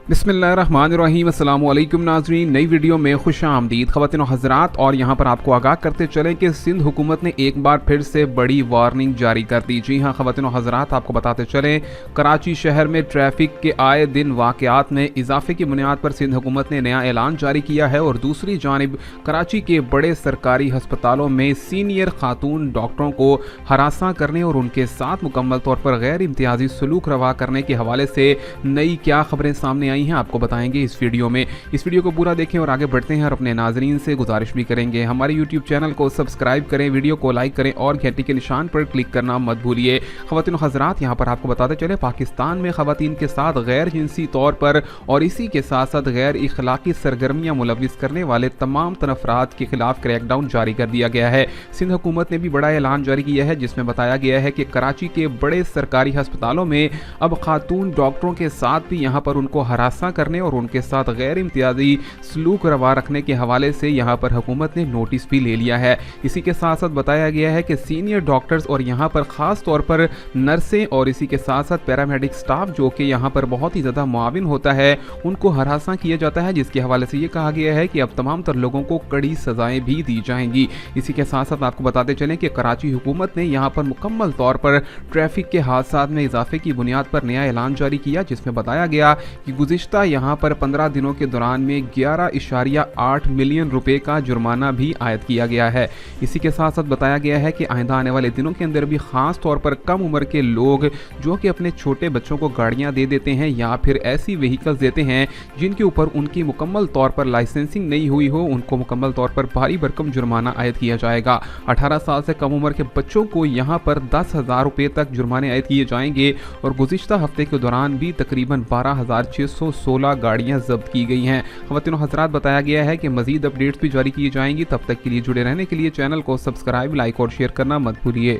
बिस्मिल्लाहिर्रहमानिर्रहीम। अस्सलाम वालेकुम नाज़रीन, नई वीडियो में खुश आमदीद ख़वातीन और हज़रात। और यहाँ पर आपको आगाह करते चलें कि सिंध हुकूमत ने एक बार फिर से बड़ी वार्निंग जारी कर दी। जी हाँ ख़वातीन और हज़रात, आपको बताते चलें, कराची शहर में ट्रैफिक के आए दिन वाक़यात में इजाफे की बुनियाद पर सिंध हुकूमत ने नया ऐलान जारी किया है। और दूसरी जानिब कराची के बड़े सरकारी हस्पतालों में सीनियर खातून डॉक्टरों को हरासा करने और उनके साथ मुकम्मल तौर पर गैर इम्तियाजी सलूक रवा करने के हवाले से नई क्या खबरें सामने हैं आपको बताएंगे इस वीडियो में। इस वीडियो को पूरा देखें और आगे बढ़ते हैं और अपने नाजरीन से गुजारिश भी करेंगे, हमारे यूट्यूब चैनल को सब्सक्राइब करें, वीडियो को लाइक करें और घंटी के निशान पर क्लिक करना मत भूलिए। ख़वातीन और हज़रात, यहाँ पर आपको बताते चले, पाकिस्तान में ख़वातीन के साथ गैर जिनसी तौर पर और इसी के साथ साथ गैर इखलाकी सरगर्मियाँ मुलविस करने वाले तमाम अफराद के खिलाफ क्रैकडाउन जारी कर दिया गया है। सिंध हुकूमत ने भी बड़ा ऐलान जारी किया है जिसमें बताया गया है कि कराची के बड़े सरकारी अस्पतालों में अब खातून डॉक्टरों के साथ भी यहाँ पर उनको हरासा करने और उनके साथ गैर इम्तियाजी सलूक रवा रखने के हवाले से यहाँ पर हुकूमत ने नोटिस भी ले लिया है। इसी के साथ साथ बताया गया है कि सीनियर डॉक्टर्स और यहाँ पर ख़ास तौर पर नर्सें और इसी के साथ साथ पैरामेडिक स्टाफ जो कि यहाँ पर बहुत ही ज़्यादा मुआविन होता है, उनको हरासा किया जाता है, जिसके हवाले से ये कहा गया है कि अब तमाम तर लोगों को कड़ी सज़ाएँ भी दी जाएंगी। इसी के साथ साथ आपको बताते चलें कि कराची हुकूमत ने यहाँ पर मुकम्मल तौर पर ट्रैफिक के हादसात में इजाफे की बुनियाद पर नया ऐलान जारी किया, जिसमें बताया गया कि गुज़िश्ता यहाँ पर 15 दिनों के दौरान में 11.8 मिलियन रुपए का जुर्माना भी आयद किया गया है। इसी के साथ साथ बताया गया है कि आइंदा आने वाले दिनों के अंदर भी ख़ास तौर पर कम उम्र के लोग जो कि अपने छोटे बच्चों को गाड़ियां दे देते हैं या फिर ऐसी व्हीकल्स देते हैं जिनके ऊपर उनकी मुकम्मल तौर पर लाइसेंसिंग नहीं हुई हो, उनको मुकम्मल तौर पर भारी भरकम जुर्माना आयद किया जाएगा। 18 साल से कम उम्र के बच्चों को यहाँ पर 10,000 रुपये तक जुर्माने आयद किए जाएंगे। और गुज़िश्ता हफ्ते के दौरान भी तकरीबन 12,616 गाड़ियां जब्त की गई हैं। ख़वातीन और हज़रात, बताया गया है कि मज़ीद अपडेट्स भी जारी की जाएंगी। तब तक के लिए जुड़े रहने के लिए चैनल को सब्सक्राइब, लाइक और शेयर करना मत भूलिए।